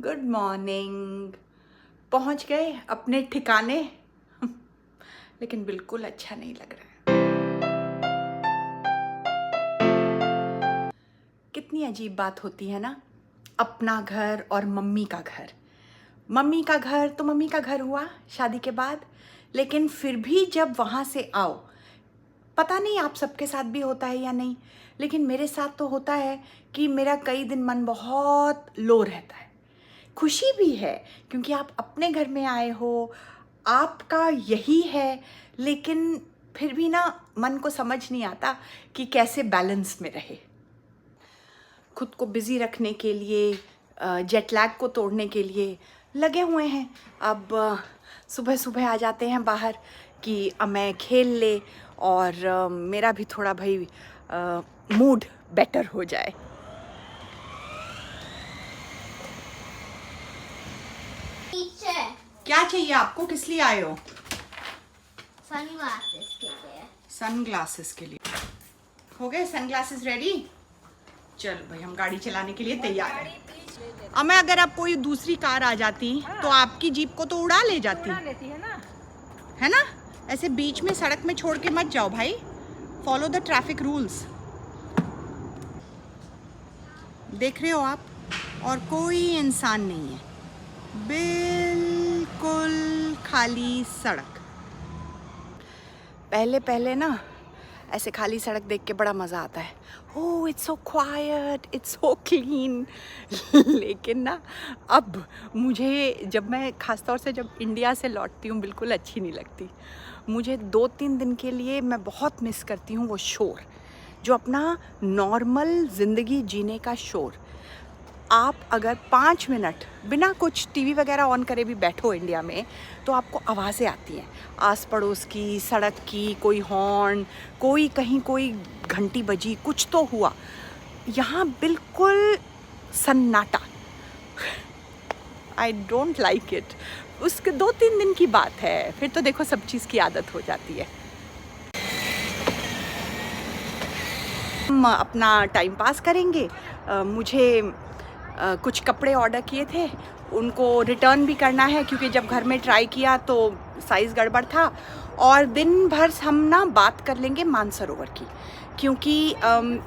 Good morning. पहुंच गए अपने ठिकाने लेकिन बिल्कुल अच्छा नहीं लग रहा है। कितनी अजीब बात होती है ना, अपना घर और मम्मी का घर। मम्मी का घर तो मम्मी का घर हुआ शादी के बाद, लेकिन फिर भी जब वहाँ से आओ, पता नहीं आप सबके साथ भी होता है या नहीं, लेकिन मेरे साथ तो होता है कि मेरा कई दिन मन बहुत लो रहता है। खुशी भी है क्योंकि आप अपने घर में आए हो, आपका यही है, लेकिन फिर भी ना मन को समझ नहीं आता कि कैसे बैलेंस में रहे। खुद को बिज़ी रखने के लिए, जेट लैग को तोड़ने के लिए लगे हुए हैं। अब सुबह सुबह आ जाते हैं बाहर कि मैं खेल ले और मेरा भी थोड़ा भाई मूड बेटर हो जाए। क्या चाहिए आपको, किस लिए आए हो? सनग्लासेस के लिए। सनग्लासेस के लिए। हो गए सनग्लासेस रेडी? चल भाई, हम गाड़ी चलाने के लिए तैयार हैं। अब मैं अगर अब कोई दूसरी कार आ जाती तो आपकी जीप को तो उड़ा ले जाती। उड़ा लेती है ना? ऐसे बीच में सड़क में छोड़ के मत जाओ भाई। Follow the traffic rules. देख रहे हो आप, और कोई इंसान नहीं है, बिल्कुल खाली सड़क। पहले पहले ना ऐसे खाली सड़क देख के बड़ा मज़ा आता है। Oh it's so quite, it's so clean. लेकिन ना अब मुझे, जब मैं ख़ासतौर से जब इंडिया से लौटती हूँ, बिल्कुल अच्छी नहीं लगती। मुझे 2-3 दिन के लिए मैं बहुत मिस करती हूँ वो शोर, जो अपना नॉर्मल ज़िंदगी जीने का शोर। आप अगर 5 मिनट बिना कुछ टीवी वगैरह ऑन करे भी बैठो इंडिया में, तो आपको आवाज़ें आती हैं आस पड़ोस की, सड़क की, कोई हॉर्न, कोई कहीं कोई घंटी बजी, कुछ तो हुआ। यहाँ बिल्कुल सन्नाटा। I don't like it. उसके 2-3 दिन की बात है, फिर तो देखो सब चीज़ की आदत हो जाती है। हम अपना टाइम पास करेंगे। मुझे कुछ कपड़े ऑर्डर किए थे, उनको रिटर्न भी करना है क्योंकि जब घर में ट्राई किया तो साइज़ गड़बड़ था। और दिन भर हम ना बात कर लेंगे मानसरोवर की, क्योंकि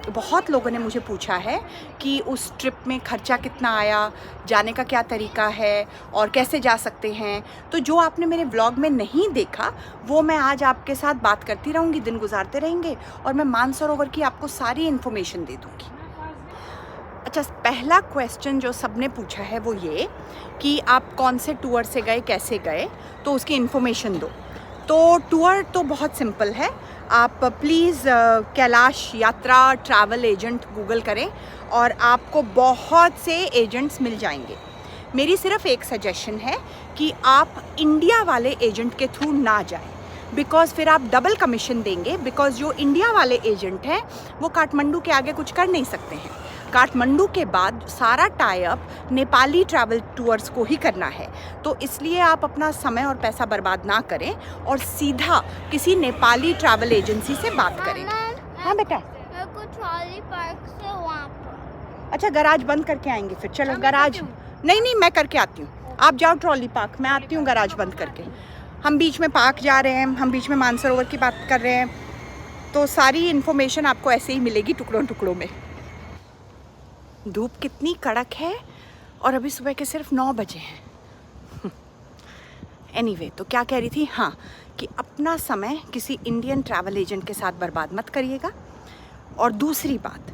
बहुत लोगों ने मुझे पूछा है कि उस ट्रिप में खर्चा कितना आया, जाने का क्या तरीका है और कैसे जा सकते हैं। तो जो आपने मेरे व्लॉग में नहीं देखा वो मैं आज आपके साथ बात करती रहूँगी, दिन गुजारते रहेंगे और मैं मानसरोवर की आपको सारी इन्फॉर्मेशन दे दूँगी। अच्छा, पहला क्वेश्चन जो सबने पूछा है वो ये कि आप कौन से टूर से गए, कैसे गए, तो उसकी इन्फॉर्मेशन दो। तो टूर तो बहुत सिंपल है। आप प्लीज़ कैलाश यात्रा ट्रैवल एजेंट गूगल करें और आपको बहुत से एजेंट्स मिल जाएंगे। मेरी सिर्फ एक सजेशन है कि आप इंडिया वाले एजेंट के थ्रू ना जाएं, बिकॉज़ फिर आप डबल कमीशन देंगे। बिकॉज़ जो इंडिया वाले एजेंट हैं वो काठमांडू के आगे कुछ कर नहीं सकते हैं। काठमांडू के बाद सारा tie up Nepali travel tours को ही करना है, तो इसलिए आप अपना समय और पैसा बर्बाद ना करें और सीधा किसी नेपाली ट्रैवल एजेंसी से बात करें। हाँ बेटा, मेरे को ट्रॉली पार्क से वहाँ पर। अच्छा गराज बंद करके आएंगे फिर? चलो गराज नहीं मैं करके आती हूँ, आप जाओ ट्रॉली पार्क, मैं आती हूँ गराज बंद करके। हम बीच में पार्क जा रहे हैं, हम बीच में मानसरोवर की बात कर रहे हैं, तो सारी इन्फॉर्मेशन आपको ऐसे ही मिलेगी टुकड़ों टुकड़ों में। धूप कितनी कड़क है और अभी सुबह के सिर्फ 9 बजे हैं। एनीवे, तो क्या कह रही थी, हाँ, कि अपना समय किसी इंडियन ट्रैवल एजेंट के साथ बर्बाद मत करिएगा। और दूसरी बात,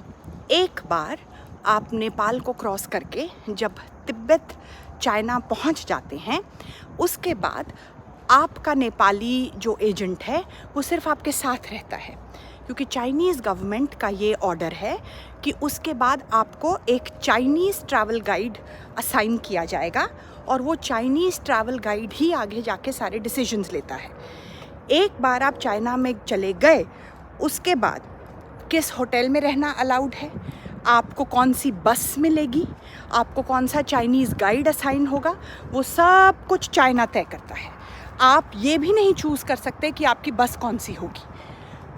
एक बार आप नेपाल को क्रॉस करके जब तिब्बत चाइना पहुंच जाते हैं, उसके बाद आपका नेपाली जो एजेंट है वो सिर्फ आपके साथ रहता है, क्योंकि चाइनीज़ गवर्नमेंट का ये ऑर्डर है कि उसके बाद आपको एक चाइनीज़ ट्रैवल गाइड असाइन किया जाएगा और वो चाइनीज़ ट्रैवल गाइड ही आगे जाके सारे डिसीजंस लेता है। एक बार आप चाइना में चले गए, उसके बाद किस होटल में रहना अलाउड है, आपको कौन सी बस मिलेगी, आपको कौन सा चाइनीज़ गाइड असाइन होगा, वो सब कुछ चाइना तय करता है। आप ये भी नहीं चूज़ कर सकते कि आपकी बस कौन सी होगी।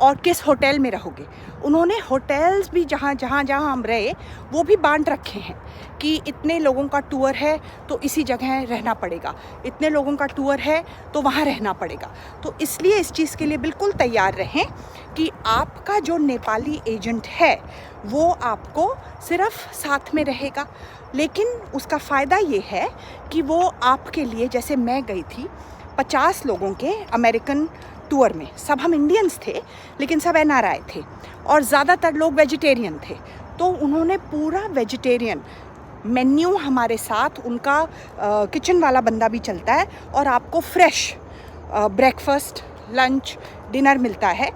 और किस होटल में रहोगे। उन्होंने होटल्स भी जहाँ हम रहे वो भी बांट रखे हैं कि इतने लोगों का टूर है तो इसी जगह रहना पड़ेगा, इतने लोगों का टूर है तो वहाँ रहना पड़ेगा। तो इसलिए इस चीज़ के लिए बिल्कुल तैयार रहें कि आपका जो नेपाली एजेंट है वो आपको सिर्फ साथ में रहेगा, लेकिन उसका फ़ायदा ये है कि वो आपके लिए, जैसे मैं गई थी 50 लोगों के अमेरिकन टूर में, सब हम इंडियंस थे लेकिन सब NRI थे और ज़्यादातर लोग वेजिटेरियन थे। तो उन्होंने पूरा वेजिटेरियन मेन्यू हमारे साथ, उनका किचन वाला बंदा भी चलता है और आपको फ्रेश ब्रेकफास्ट, लंच, डिनर मिलता है।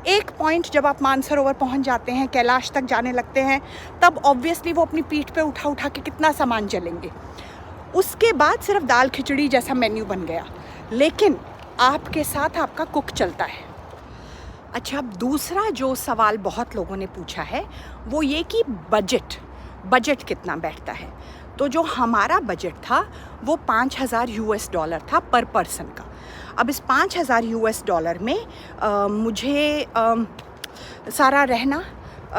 एक पॉइंट जब आप मानसरोवर पहुंच जाते हैं, कैलाश तक जाने लगते हैं, तब ऑब्वियसली वो अपनी पीठ पे उठा उठा के कितना सामान चलेंगे। उसके बाद सिर्फ दाल खिचड़ी जैसा मेन्यू बन गया, लेकिन आपके साथ आपका कुक चलता है। अच्छा, अब दूसरा जो सवाल बहुत लोगों ने पूछा है वो ये कि बजट कितना बैठता है। तो जो हमारा बजट था वो $5,000 था पर पर्सन का। अब इस $5,000 में मुझे सारा रहना,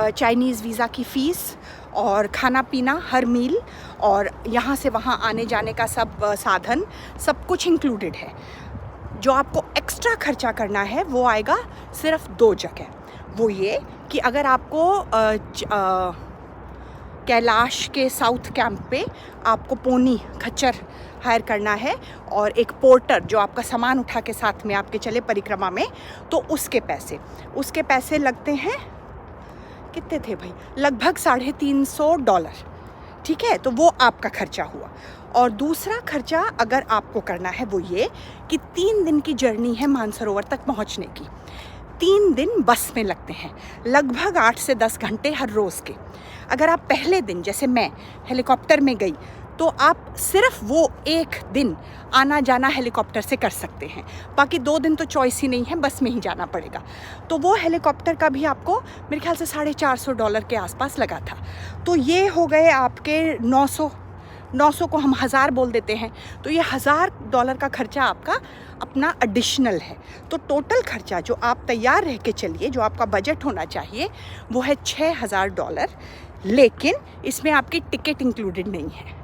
चाइनीज़ वीज़ा की फ़ीस और खाना पीना हर मील और यहाँ से वहाँ आने जाने का सब साधन, सब कुछ इंक्लूडेड है। जो आपको एक्स्ट्रा खर्चा करना है वो आएगा सिर्फ 2 जगह। वो ये कि अगर आपको कैलाश के साउथ कैंप पे आपको पोनी, खच्चर हायर करना है और एक पोर्टर जो आपका सामान उठा के साथ में आपके चले परिक्रमा में, तो उसके पैसे लगते हैं, कितने थे भाई, लगभग $350। ठीक है, तो वो आपका खर्चा हुआ। और दूसरा खर्चा अगर आपको करना है वो ये कि 3 दिन की जर्नी है मानसरोवर तक पहुंचने की। 3 दिन बस में लगते हैं, लगभग 8 से 10 घंटे हर रोज़ के। अगर आप पहले दिन, जैसे मैं हेलीकॉप्टर में गई, तो आप सिर्फ वो 1 दिन आना जाना हेलीकॉप्टर से कर सकते हैं, बाकी 2 दिन तो चॉइस ही नहीं है, बस में ही जाना पड़ेगा। तो वो हेलीकॉप्टर का भी आपको मेरे ख्याल से $450 के आसपास लगा था। तो ये हो गए आपके 900 को हम 1000 बोल देते हैं, तो ये $1000 का खर्चा आपका अपना एडिशनल है। तो टोटल खर्चा जो आप तैयार रह के चलिए, जो आपका बजट होना चाहिए, वो है $6000, लेकिन इसमें आपकी टिकट इंक्लूडेड नहीं है।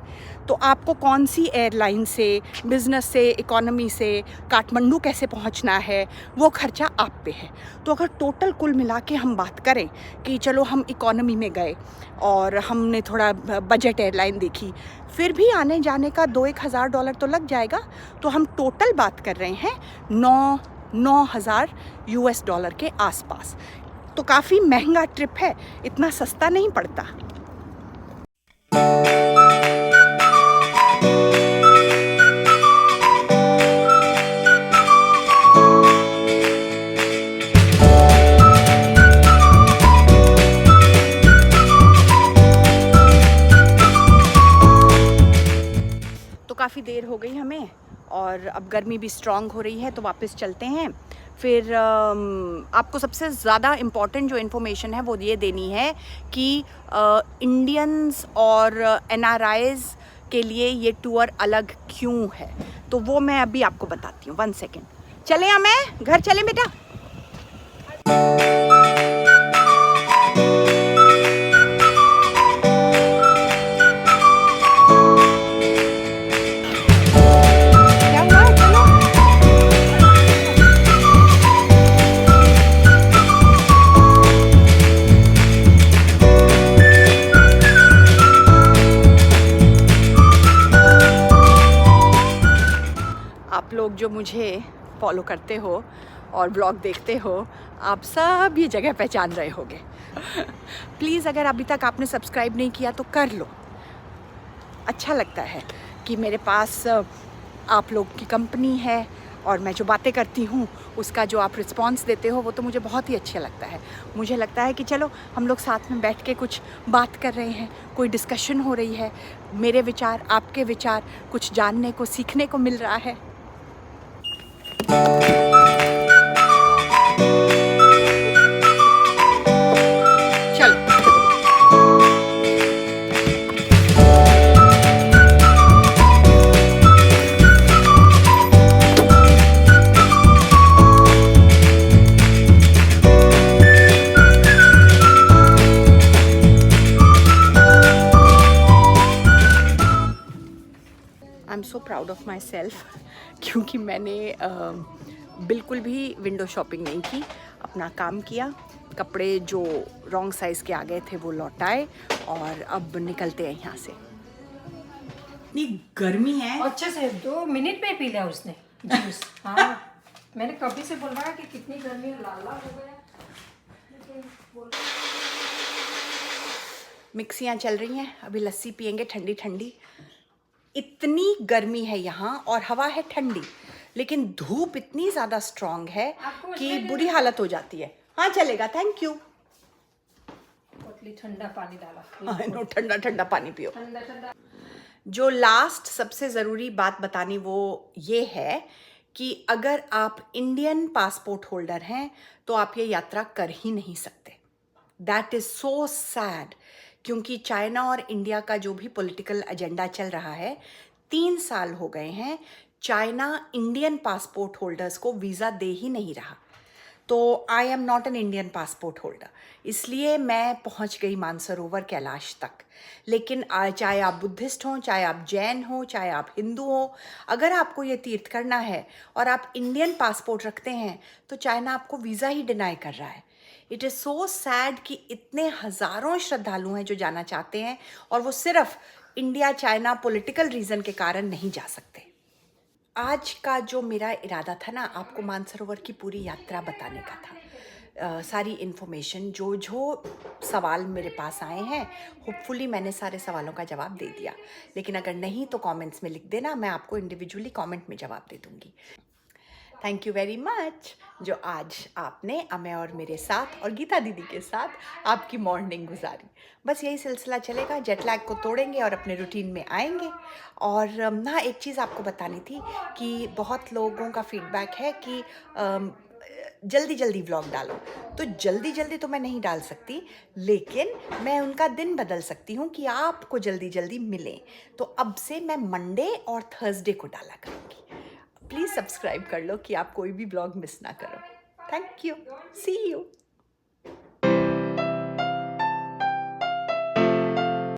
तो आपको कौन सी एयरलाइन से, बिज़नेस से, इकोनॉमी से, काठमांडू कैसे पहुंचना है, वो खर्चा आप पे है। तो अगर टोटल कुल मिला के हम बात करें कि चलो हम इकोनॉमी में गए और हमने थोड़ा बजट एयरलाइन देखी, फिर भी आने जाने का $2-1000 तो लग जाएगा। तो हम टोटल बात कर रहे हैं $9,000 के आसपास। तो काफ़ी महंगा ट्रिप है, इतना सस्ता नहीं पड़ता। काफ़ी देर हो गई हमें और अब गर्मी भी स्ट्रॉन्ग हो रही है, तो वापस चलते हैं। फिर आपको सबसे ज़्यादा इम्पॉर्टेंट जो इन्फॉर्मेशन है वो ये देनी है कि इंडियंस और NRIs के लिए ये टूर अलग क्यों है, तो वो मैं अभी आपको बताती हूँ। 1 सेकेंड, चले हमें घर चले बेटा। लोग जो मुझे फॉलो करते हो और ब्लॉग देखते हो, आप सब ये जगह पहचान रहे होगे। प्लीज़ अगर अभी तक आपने सब्सक्राइब नहीं किया तो कर लो। अच्छा लगता है कि मेरे पास आप लोग की कंपनी है और मैं जो बातें करती हूँ उसका जो आप रिस्पॉन्स देते हो वो तो मुझे बहुत ही अच्छा लगता है। मुझे लगता है कि चलो हम लोग साथ में बैठ के कुछ बात कर रहे हैं, कोई डिस्कशन हो रही है, मेरे विचार, आपके विचार, कुछ जानने को, सीखने को मिल रहा है। चलो I am so proud of my self क्योंकि मैंने बिल्कुल भी विंडो शॉपिंग नहीं की, अपना काम किया, कपड़े जो रॉन्ग साइज़ के आ गए थे वो लौटाए और अब निकलते हैं यहाँ से। इतनी गर्मी है। अच्छे से 2 मिनट में पी लिया उसने जूस। हाँ, मैंने कभी से बोल रहा है कि कितनी गर्मी है, लाल लाल हो गया। मिक्सियाँ चल रही हैं, अभी लस्सी पियेंगे ठंडी ठंडी। इतनी गर्मी है यहाँ और हवा है ठंडी, लेकिन धूप इतनी ज़्यादा स्ट्रांग है कि बुरी हालत हो जाती है। हाँ चलेगा, थैंक यू। बोतली ठंडा पानी डाला। हाँ नो, ठंडा ठंडा पानी पियो। ठंडा ठंडा। जो लास्ट सबसे ज़रूरी बात बतानी वो ये है कि अगर आप इंडियन पासपोर्ट होल्डर हैं तो आप ये यात्रा कर ही नहीं सकते। दैट इज़ सो सैड, क्योंकि चाइना और इंडिया का जो भी पॉलिटिकल एजेंडा चल रहा है, 3 साल हो गए हैं, चाइना इंडियन पासपोर्ट होल्डर्स को वीज़ा दे ही नहीं रहा। तो I am not an Indian passport holder, इसलिए मैं पहुंच गई मानसरोवर कैलाश तक। लेकिन चाहे आप बुद्धिस्ट हों, चाहे आप जैन हो, चाहे आप हिंदू हो, अगर आपको ये तीर्थ करना है और आप इंडियन पासपोर्ट रखते हैं तो चाइना आपको वीज़ा ही डिनाई कर रहा है। इट इज़ सो सैड कि इतने हज़ारों श्रद्धालु हैं जो जाना चाहते हैं और वो सिर्फ इंडिया चाइना पॉलिटिकल रीज़न के कारण नहीं जा सकते। आज का जो मेरा इरादा था ना, आपको मानसरोवर की पूरी यात्रा बताने का था। सारी इन्फॉर्मेशन, जो सवाल मेरे पास आए हैं, होपफुली मैंने सारे सवालों का जवाब दे दिया। लेकिन अगर नहीं तो कमेंट्स में लिख देना, मैं आपको इंडिविजुअली कमेंट में जवाब दे दूँगी। थैंक यू वेरी मच जो आज आपने अमेय और मेरे साथ और गीता दीदी के साथ आपकी मॉर्निंग गुजारी। बस यही सिलसिला चलेगा, जेट लैग को तोड़ेंगे और अपने रूटीन में आएंगे। और ना एक चीज़ आपको बतानी थी कि बहुत लोगों का फीडबैक है कि जल्दी जल्दी व्लॉग डालो। तो जल्दी जल्दी तो मैं नहीं डाल सकती, लेकिन मैं उनका दिन बदल सकती हूँ कि आपको जल्दी जल्दी मिलें। तो अब से मैं मंडे और थर्सडे को डाला करूँगी। प्लीज़ सब्सक्राइब कर लो कि आप कोई भी ब्लॉग मिस ना करो। Thank you, see you.